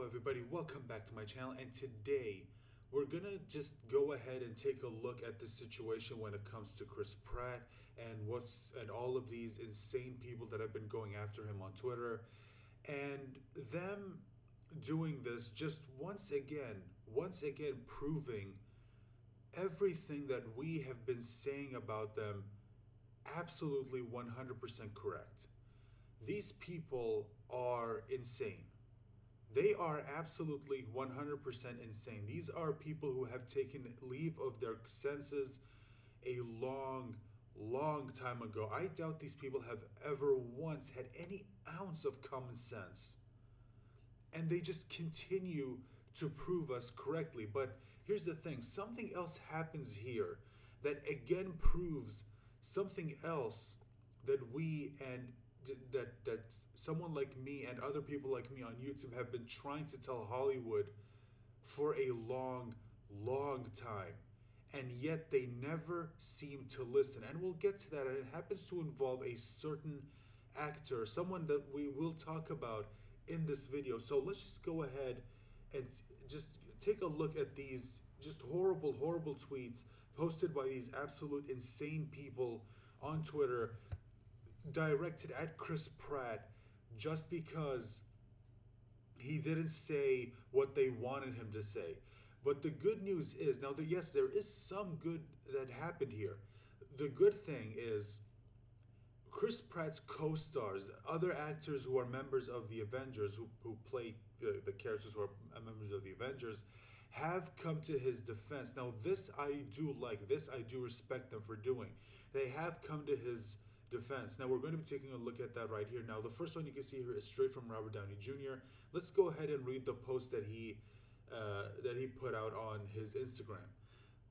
everybody, welcome back to my channel, and today we're gonna just go ahead and take a look at the situation when it comes to Chris Pratt and all of these insane people that have been going after him on Twitter, and them doing this just once again proving everything that we have been saying about them absolutely 100% correct. These people are insane. They are absolutely 100% insane. These are people who have taken leave of their senses a long time ago. I doubt these people have ever once had any ounce of common sense. And they just continue to prove us correctly. But here's the thing, something else happens here that again proves something else that that someone like me and other people like me on YouTube have been trying to tell Hollywood for a long time. And yet they never seem to listen. And we'll get to that. And it happens to involve a certain actor, someone that we will talk about in this video. So let's just go ahead and just take a look at these just horrible tweets posted by these absolute insane people on Twitter, directed at Chris Pratt just because he didn't say what they wanted him to say. But the good news is, now that yes, there is some good that happened here. The good thing is Chris Pratt's co-stars, other actors who are members of the Avengers, who play the characters who are members of the Avengers, have come to his defense. Now this I do like, this I do respect them for doing. They have come to his defense. Now we're going to be taking a look at that right here. Now the first one you can see here is straight from Robert Downey Jr. Let's go ahead and read the post that he put out on his Instagram.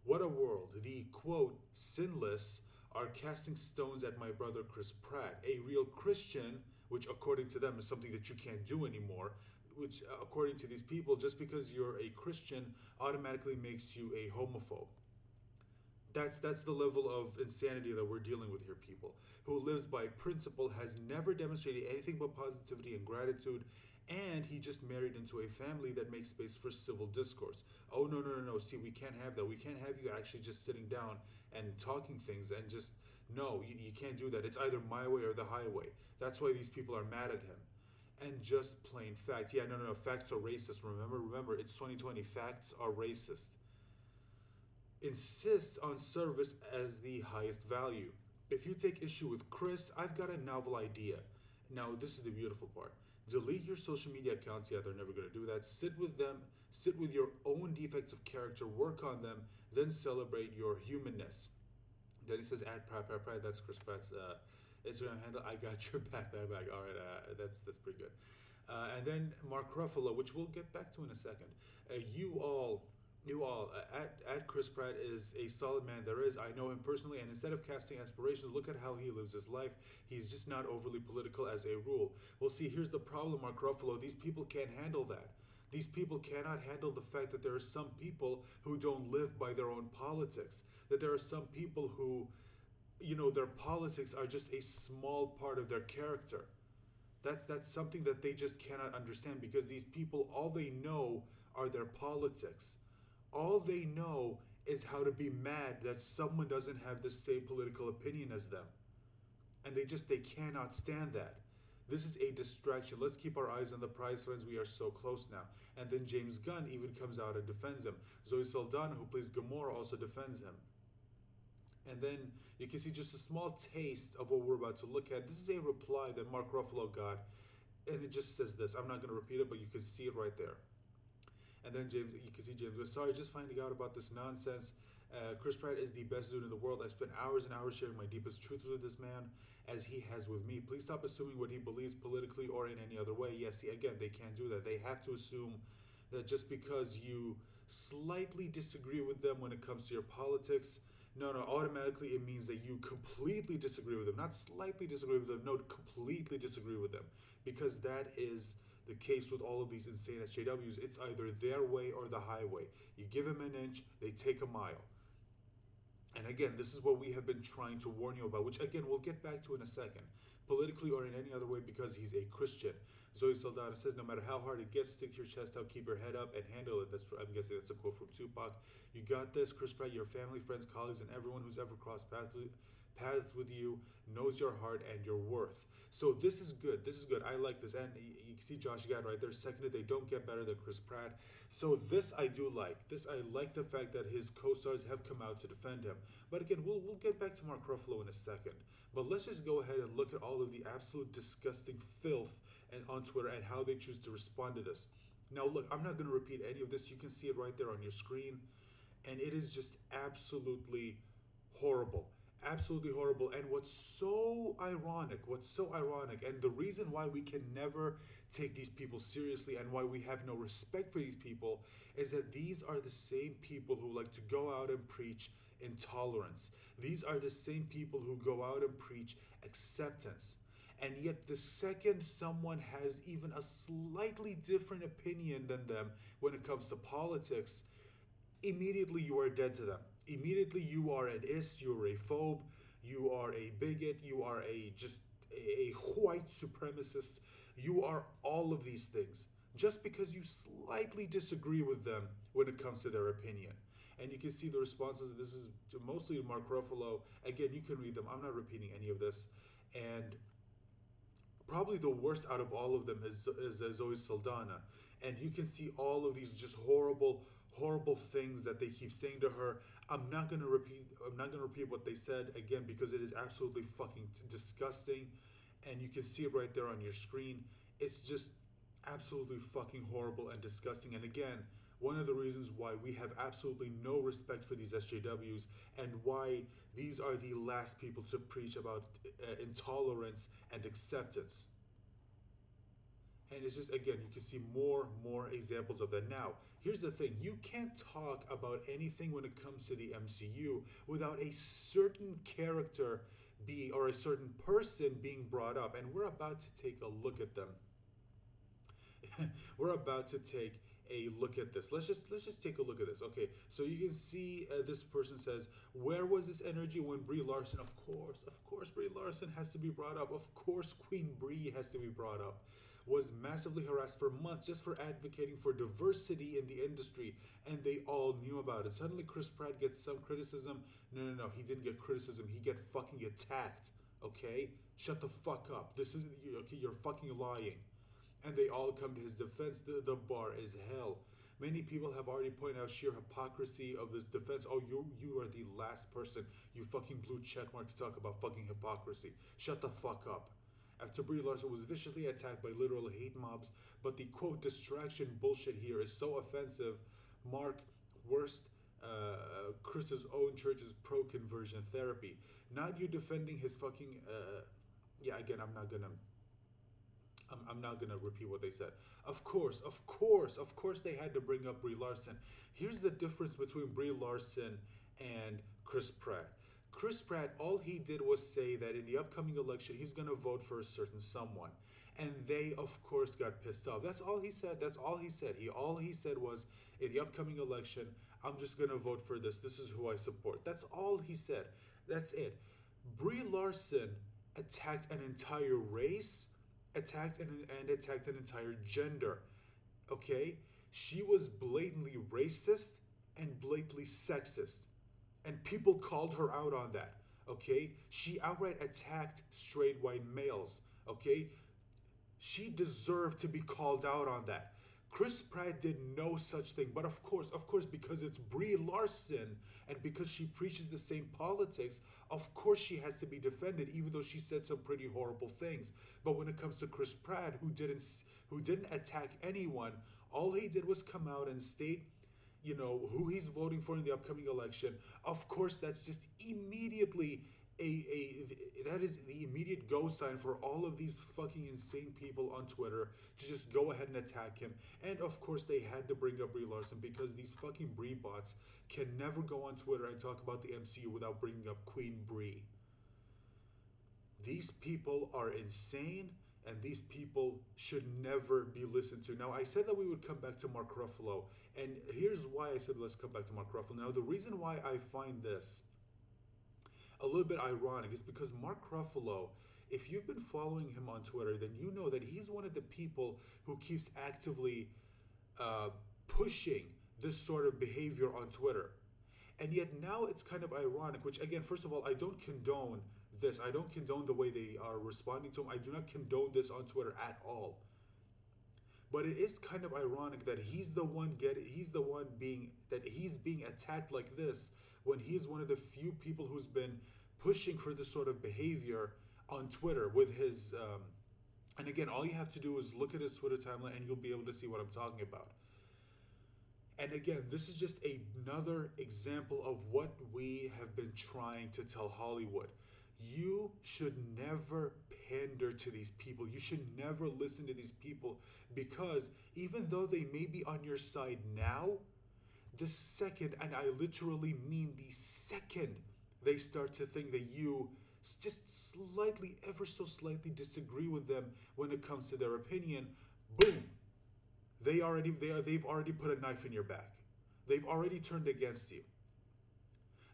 What a world. The quote, sinless are casting stones at my brother Chris Pratt, a real Christian, which according to them is something that you can't do anymore, which according to these people, just because you're a Christian automatically makes you a homophobe. That's the level of insanity that we're dealing with here, people. Who lives by principle, has never demonstrated anything but positivity and gratitude, and he just married into a family that makes space for civil discourse. Oh, no. See, we can't have that. We can't have you actually just sitting down and talking things and just, no, you can't do that. It's either my way or the highway. That's why these people are mad at him. And just plain fact. Yeah, no, facts are racist. Remember, it's 2020. Facts are racist. Insists on service as the highest value. If you take issue with Chris, I've got a novel idea. Now, this is the beautiful part. Delete your social media accounts. Yeah, they're never going to do that. Sit with them. Sit with your own defects of character. Work on them. Then celebrate your humanness. Then he says, Pratt. That's Chris Pratt's Instagram handle. I got your back. All right, that's pretty good. And then Mark Ruffalo, which we'll get back to in a second. You all at Chris Pratt is a solid man. There is. I know him personally, and instead of casting aspirations, look at how he lives his life. He's just not overly political as a rule. Well, see, here's the problem, Mark Ruffalo. These people can't handle that. These people cannot handle the fact that there are some people who don't live by their own politics. That there are some people who, their politics are just a small part of their character. That's something that they just cannot understand, because these people, all they know are their politics. All they know is how to be mad that someone doesn't have the same political opinion as them. And they cannot stand that. This is a distraction. Let's keep our eyes on the prize, friends. We are so close now. And then James Gunn even comes out and defends him. Zoe Saldana, who plays Gamora, also defends him. And then you can see just a small taste of what we're about to look at. This is a reply that Mark Ruffalo got. And it just says this. I'm not going to repeat it, but you can see it right there. And then you can see James goes, sorry, just finding out about this nonsense. Chris Pratt is the best dude in the world. I've spent hours and hours sharing my deepest truths with this man, as he has with me. Please stop assuming what he believes politically or in any other way. Yes, see, again, they can't do that. They have to assume that just because you slightly disagree with them when it comes to your politics, no, automatically it means that you completely disagree with them. Not slightly disagree with them, no, completely disagree with them. Because that is the case with all of these insane SJWs. It's either their way or the highway. You give them an inch, they take a mile. And again, this is what we have been trying to warn you about, which again we'll get back to in a second, politically or in any other way, because he's a Christian. Zoe Saldana says, "No matter how hard it gets, stick your chest out, keep your head up, and handle it." I'm guessing that's a quote from Tupac. "You got this, Chris Pratt. Your family, friends, colleagues, and everyone who's ever crossed paths with you knows your heart and your worth." So this is good. This is good. I like this. And you can see Josh Gad right there. Seconded, they don't get better than Chris Pratt. So this I do like. This I like the fact that his co-stars have come out to defend him. But again, we'll get back to Mark Ruffalo in a second. But let's just go ahead and look at all of the absolute disgusting filth and on Twitter and how they choose to respond to this. Now look, I'm not going to repeat any of this. You can see it right there on your screen. And it is just absolutely horrible. Absolutely horrible. And what's so ironic, and the reason why we can never take these people seriously and why we have no respect for these people is that these are the same people who like to go out and preach intolerance. These are the same people who go out and preach acceptance. And yet the second someone has even a slightly different opinion than them when it comes to politics, immediately you are dead to them. Immediately you are an ist, you are a phobe, you are a bigot, you are a white supremacist, you are all of these things just because you slightly disagree with them when it comes to their opinion. And you can see the responses. This is mostly Mark Ruffalo. Again, you can read them. I'm not repeating any of this. And probably the worst out of all of them is Zoe Saldana. And you can see all of these just horrible things that they keep saying to her. I'm not gonna repeat what they said again because it is absolutely fucking disgusting, and you can see it right there on your screen. It's just absolutely fucking horrible and disgusting. And again, one of the reasons why we have absolutely no respect for these SJWs and why these are the last people to preach about intolerance and acceptance. And it's just, again, you can see more examples of that. Now, here's the thing. You can't talk about anything when it comes to the MCU without a certain character or a certain person being brought up. And we're about to take a look at them. We're about to take a look at this. Let's just take a look at this. Okay, so you can see this person says, "Where was this energy when Brie Larson?" Of course, Brie Larson has to be brought up. Of course, Queen Brie has to be brought up. Was massively harassed for months just for advocating for diversity in the industry, and they all knew about it. Suddenly, Chris Pratt gets some criticism. No, he didn't get criticism. He get fucking attacked. Okay, shut the fuck up. This isn't okay. You're fucking lying. And they all come to his defense. The bar is hell. Many people have already pointed out sheer hypocrisy of this defense. Oh, you are the last person, you fucking blue checkmark, to talk about fucking hypocrisy. Shut the fuck up. After Brie Larson was viciously attacked by literal hate mobs, but the quote distraction bullshit here is so offensive. Mark worst Chris's own church's pro-conversion therapy. Not you defending his fucking again, I'm not gonna repeat what they said. Of course, they had to bring up Brie Larson. Here's the difference between Brie Larson and Chris Pratt. Chris Pratt, all he did was say that in the upcoming election, he's gonna vote for a certain someone. And they, of course, got pissed off. That's all he said. All he said was, in the upcoming election, I'm just gonna vote for this. This is who I support. That's all he said. That's it. Brie Larson attacked an entire race, attacked an entire gender. Okay? She was blatantly racist and blatantly sexist. And people called her out on that. Okay? She outright attacked straight white males. Okay? She deserved to be called out on that. Chris Pratt did no such thing. But of course, because it's Brie Larson and because she preaches the same politics, of course she has to be defended, even though she said some pretty horrible things. But when it comes to Chris Pratt, who didn't attack anyone, all he did was come out and state, who he's voting for in the upcoming election. Of course, that's just immediately that is the immediate go sign for all of these fucking insane people on Twitter to just go ahead and attack him. And of course, they had to bring up Brie Larson because these fucking Brie bots can never go on Twitter and talk about the MCU without bringing up Queen Brie. These people are insane, and these people should never be listened to. Now, I said that we would come back to Mark Ruffalo, and here's why I said let's come back to Mark Ruffalo. Now, the reason why I find this a little bit ironic is because Mark Ruffalo, if you've been following him on Twitter, then you know that he's one of the people who keeps actively uh, pushing this sort of behavior on Twitter. And yet now it's kind of ironic, which again, first of all, I don't condone this. I don't condone the way they are responding to him. I do not condone this on Twitter at all. But it is kind of ironic that he's being attacked like this when he is one of the few people who's been pushing for this sort of behavior on Twitter with his and again, all you have to do is look at his Twitter timeline and you'll be able to see what I'm talking about. And again, this is just another example of what we have been trying to tell Hollywood. You should never pander to these people. You should never listen to these people because even though they may be on your side now, the second, and I literally mean the second, they start to think that you just slightly, ever so slightly disagree with them when it comes to their opinion, boom, they've already put a knife in your back. They've already turned against you.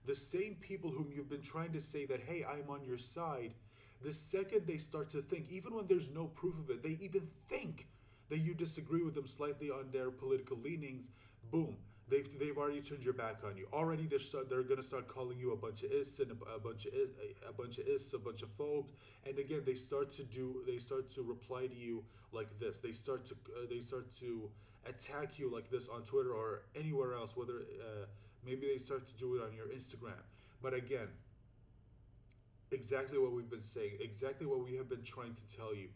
The same people whom you've been trying to say that, hey, I'm on your side, the second they start to think, even when there's no proof of it, they even think that you disagree with them slightly on their political leanings, boom, they've already turned your back on you. Already they're gonna start calling you a bunch of ists and a bunch of phobes, and again they start to reply to you like this. They start to attack you like this on Twitter or anywhere else, whether maybe they start to do it on your Instagram. But again, exactly what we've been saying, exactly what we have been trying to tell you.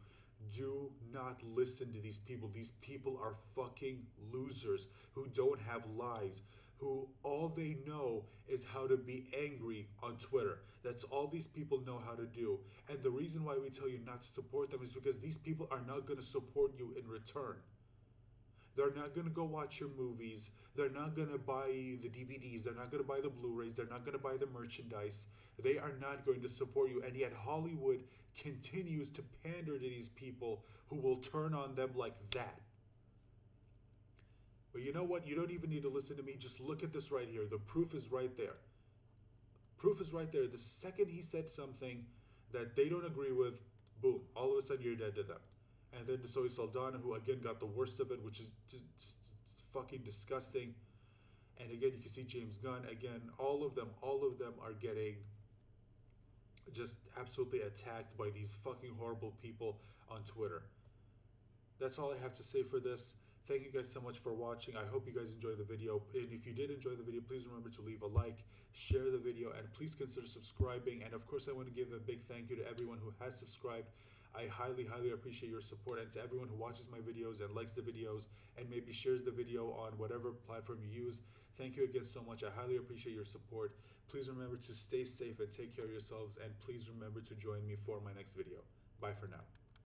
Do not listen to these people. These people are fucking losers who don't have lives, who all they know is how to be angry on Twitter. That's all these people know how to do. And the reason why we tell you not to support them is because these people are not going to support you in return. They're not going to go watch your movies. They're not going to buy the DVDs. They're not going to buy the Blu-rays. They're not going to buy the merchandise. They are not going to support you. And yet Hollywood continues to pander to these people who will turn on them like that. But you know what? You don't even need to listen to me. Just look at this right here. The proof is right there. Proof is right there. The second he said something that they don't agree with, boom, all of a sudden you're dead to them. And then Zoe Saldana, who again got the worst of it, which is just fucking disgusting. And again, you can see James Gunn. Again, all of them are getting just absolutely attacked by these fucking horrible people on Twitter. That's all I have to say for this. Thank you guys so much for watching. I hope you guys enjoyed the video. And if you did enjoy the video, please remember to leave a like, share the video, and please consider subscribing. And of course, I want to give a big thank you to everyone who has subscribed. I highly, highly appreciate your support, and to everyone who watches my videos and likes the videos and maybe shares the video on whatever platform you use. Thank you again so much. I highly appreciate your support. Please remember to stay safe and take care of yourselves, and please remember to join me for my next video. Bye for now.